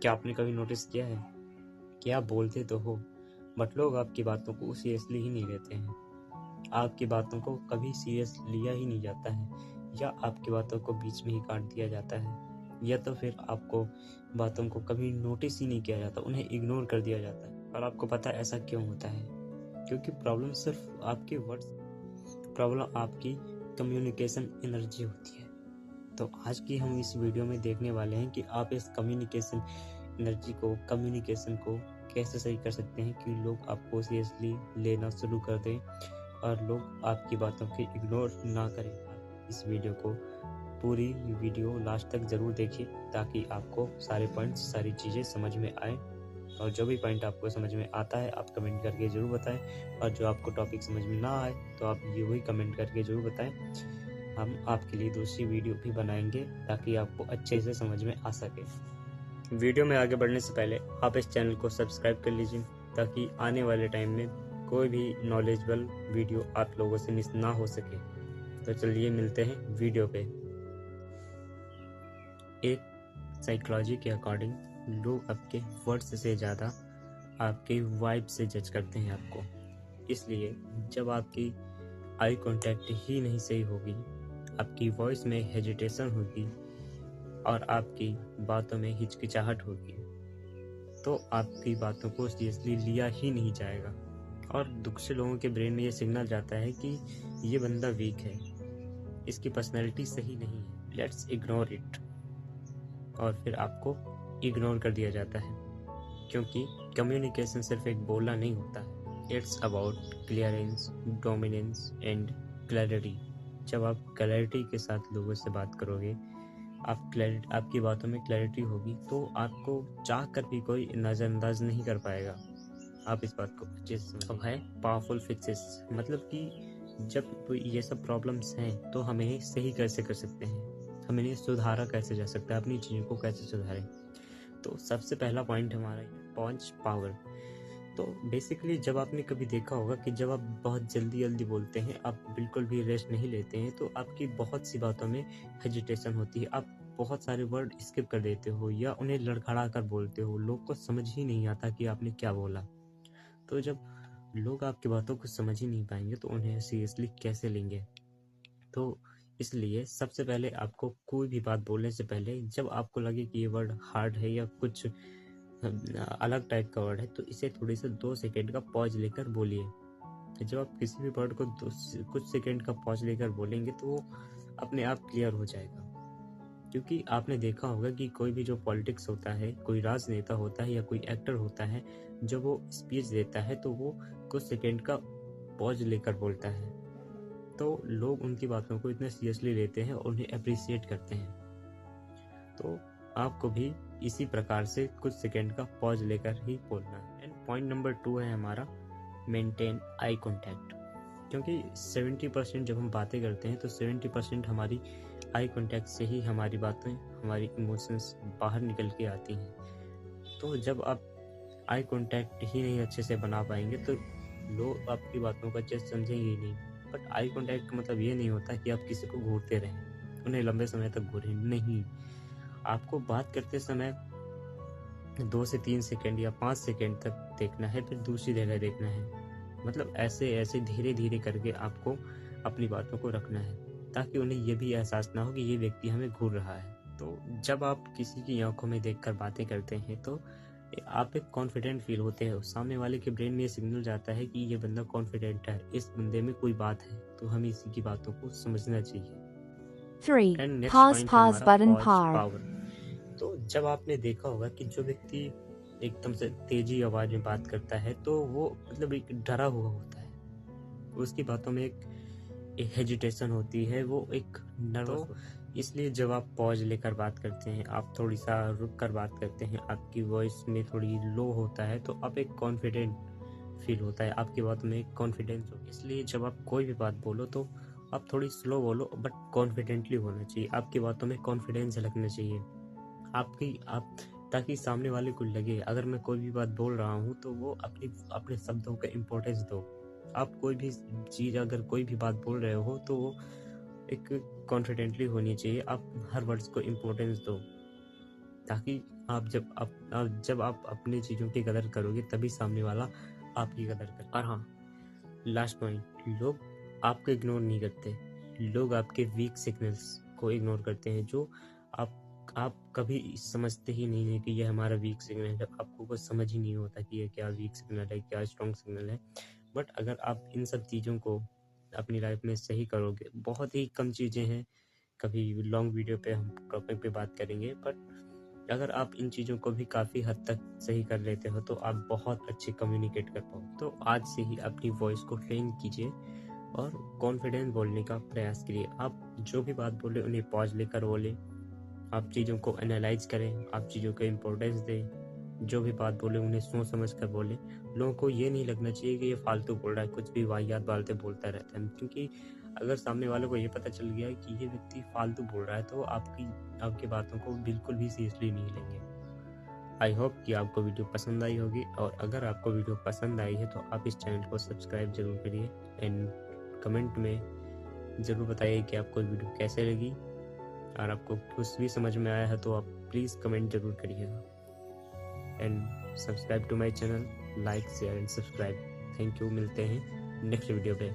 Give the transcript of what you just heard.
क्या आपने कभी नोटिस किया है कि आप बोलते तो हो बट लोग आपकी बातों को सीरियसली ही नहीं लेते हैं। आपकी बातों को कभी सीरियस लिया ही नहीं जाता है, या आपकी बातों को बीच में ही काट दिया जाता है, या तो फिर आपको बातों को कभी नोटिस ही नहीं किया जाता, उन्हें इग्नोर कर दिया जाता है। और आपको पता है ऐसा क्यों होता है? क्योंकि प्रॉब्लम सिर्फ आपके वर्ड्स, प्रॉब्लम आपकी कम्युनिकेशन एनर्जी होती है। तो आज की हम इस वीडियो में देखने वाले हैं कि आप इस कम्युनिकेशन एनर्जी को, कम्युनिकेशन को कैसे सही कर सकते हैं कि लोग आपको सीरियसली लेना शुरू कर दें और लोग आपकी बातों को इग्नोर ना करें। इस वीडियो को, पूरी वीडियो लास्ट तक ज़रूर देखिए ताकि आपको सारे पॉइंट्स, सारी चीज़ें समझ में आए। और जो भी पॉइंट आपको समझ में आता है आप कमेंट करके ज़रूर बताएं, और जो आपको टॉपिक समझ में ना आए तो आप ये वही कमेंट करके ज़रूर बताएं। हम आपके लिए दूसरी वीडियो भी बनाएंगे ताकि आपको अच्छे से समझ में आ सके। वीडियो में आगे बढ़ने से पहले आप इस चैनल को सब्सक्राइब कर लीजिए ताकि आने वाले टाइम में कोई भी नॉलेजेबल वीडियो आप लोगों से मिस ना हो सके। तो चलिए मिलते हैं वीडियो पे। एक साइकोलॉजी के अकॉर्डिंग लोग आपके वर्ड्स से ज़्यादा आपके वाइब से जज करते हैं आपको। इसलिए जब आपकी आई कांटेक्ट ही नहीं सही होगी, आपकी वॉइस में हेजिटेशन होगी और आपकी बातों में हिचकिचाहट होगी, तो आपकी बातों को सीरियसली लिया ही नहीं जाएगा और दूसरे लोगों के ब्रेन में ये सिग्नल जाता है कि ये बंदा वीक है, इसकी पर्सनैलिटी सही नहीं है, लेट्स इग्नोर इट। और फिर आपको इग्नोर कर दिया जाता है, क्योंकि कम्युनिकेशन सिर्फ एक बोलना नहीं होता है। It's about clearance, dominance and clarity. जब आप क्लैरिटी के साथ लोगों से बात करोगे, आपकी बातों में क्लैरिटी होगी, तो आपको चाह कर भी कोई नज़रअंदाज नहीं कर पाएगा। आप इस बात को अच्छे से समझिए। है पावरफुल फिक्सेस, मतलब कि जब ये सब प्रॉब्लम्स हैं तो हमें सही कैसे कर सकते हैं, हमें इन्हें सुधारा कैसे जा सकता है, अपनी चीज़ों को कैसे सुधारें। तो सबसे पहला पॉइंट हमारा पॉइंट पावर। तो बेसिकली जब आपने कभी देखा होगा कि जब आप बहुत जल्दी बोलते हैं, आप बिल्कुल भी रेस्ट नहीं लेते हैं, तो आपकी बहुत सी बातों में हेजिटेशन होती है, आप बहुत सारे वर्ड स्किप कर देते हो या उन्हें लड़खड़ा कर बोलते हो, लोग को समझ ही नहीं आता कि आपने क्या बोला। तो जब लोग आपकी बातों को समझ ही नहीं पाएंगे तो उन्हें सीरियसली कैसे लेंगे। तो इसलिए सबसे पहले आपको कोई भी बात बोलने से पहले जब आपको लगे कि ये वर्ड हार्ड है या कुछ अलग टाइप का वर्ड है, तो इसे थोड़ी सा 2 सेकेंड का पॉज लेकर बोलिए। जब आप किसी भी वर्ड को कुछ सेकेंड का पॉज लेकर बोलेंगे तो वो अपने आप क्लियर हो जाएगा। क्योंकि आपने देखा होगा कि कोई भी जो पॉलिटिक्स होता है, कोई राजनेता होता है या कोई एक्टर होता है, जब वो स्पीच देता है तो वो कुछ सेकेंड का पॉज लेकर बोलता है, तो लोग उनकी बातों को इतने सीरियसली लेते हैं और उन्हें अप्रिसिएट करते हैं। तो आपको भी इसी प्रकार से कुछ सेकेंड का पॉज लेकर ही बोलना है। एंड पॉइंट नंबर 2 है हमारा मेंटेन आई कांटेक्ट। क्योंकि 70% जब हम बातें करते हैं तो 70% हमारी आई कांटेक्ट से ही हमारी बातें, हमारी इमोशंस बाहर निकल के आती हैं। तो जब आप आई कांटेक्ट ही नहीं अच्छे से बना पाएंगे तो लोग आपकी बातों को अच्छे से समझेंगे ही नहीं। बट आई कांटेक्ट का मतलब ये नहीं होता कि आप किसी को घूरते रहें, उन्हें लंबे समय तक घूरें, नहीं। आपको बात करते समय 2 से 3 सेकेंड या 5 सेकेंड तक देखना है, फिर दूसरी जगह देखना है। मतलब ऐसे ऐसे धीरे धीरे करके आपको अपनी बातों को रखना है, ताकि उन्हें ये भी एहसास ना हो कि ये व्यक्ति हमें घूर रहा है। तो जब आप किसी की आंखों में देखकर बातें करते हैं तो आप एक कॉन्फिडेंट फील होते हो, सामने वाले के ब्रेन में ये सिग्नल जाता है कि ये बंदा कॉन्फिडेंट है, इस बंदे में कोई बात है, तो हमें इसी की बातों को समझना चाहिए। 3. And next Pause point pause हमारा button पॉज par. पावर। तो जब आपने देखा होगा कि जो व्यक्ति एकदम से तेजी आवाज में बात करता है तो वो मतलब एक डरा हुआ होता है, उसकी बातों में एक हेजिटेशन होती है, वो एक नर्वस होता है। इसलिए जब आप पॉज लेकर बात करते हैं, आप थोड़ी सा रुक कर बात करते हैं, आपकी वॉइस में थोड़ी लो होता है, तो आप एक कॉन्फिडेंट फील होता है, आपकी बातों में एक कॉन्फिडेंस हो। इसलिए जब आप कोई भी बात बोलो तो आप थोड़ी स्लो बोलो, बट कॉन्फिडेंटली होना चाहिए, आपकी बातों में कॉन्फिडेंस लगना चाहिए आप, ताकि सामने वाले को लगे अगर मैं कोई भी बात बोल रहा हूँ तो वो अपने शब्दों का इम्पोर्टेंस दो। आप कोई भी चीज़, अगर कोई भी बात बोल रहे हो तो वो एक कॉन्फिडेंटली होनी चाहिए, आप हर वर्ड्स को इम्पोर्टेंस दो, ताकि जब आप अपनी चीज़ों की कदर करोगे तभी सामने वाला आपकी कदर करे। और हाँ, लास्ट पॉइंट, लोग आपको इग्नोर नहीं करते, लोग आपके वीक सिग्नल्स को इग्नोर करते हैं, जो आप कभी समझते ही नहीं है कि ये हमारा वीक सिग्नल है। आपको कुछ समझ ही नहीं होता कि ये क्या वीक सिग्नल है, क्या स्ट्रॉन्ग सिग्नल है। बट अगर आप इन सब चीज़ों को अपनी लाइफ में सही करोगे, बहुत ही कम चीज़ें हैं, कभी लॉन्ग वीडियो पे हम टॉपिक पे बात करेंगे, बट अगर आप इन चीज़ों को भी काफ़ी हद तक सही कर लेते हो तो आप बहुत अच्छे कम्युनिकेट कर पाओ। तो आज से ही अपनी वॉइस को ट्रेन कीजिए और कॉन्फिडेंस बोलने का प्रयास करिए। आप जो भी बात बोले उन्हें पॉज लेकर बोले, आप चीज़ों को एनालाइज करें, आप चीज़ों को इम्पोर्टेंस दें, जो भी बात बोले उन्हें सोच समझ कर बोले। लोगों को ये नहीं लगना चाहिए कि ये फालतू बोल रहा है, कुछ भी वाहियात बातें बोलता रहता है, क्योंकि अगर सामने वालों को ये पता चल गया है कि ये व्यक्ति फालतू बोल रहा है तो आपकी बातों को बिल्कुल भी सीरियसली नहीं लेंगे। आई होप कि आपको वीडियो पसंद आई होगी, और अगर आपको वीडियो पसंद आई है तो आप इस चैनल को सब्सक्राइब जरूर करिए एंड कमेंट में ज़रूर बताइए कि आपको वीडियो कैसे लगी। और आपको कुछ भी समझ में आया है तो आप प्लीज़ कमेंट जरूर करिएगा and subscribe to my channel, like share and subscribe. Thank you, मिलते हैं नेक्स्ट वीडियो पे।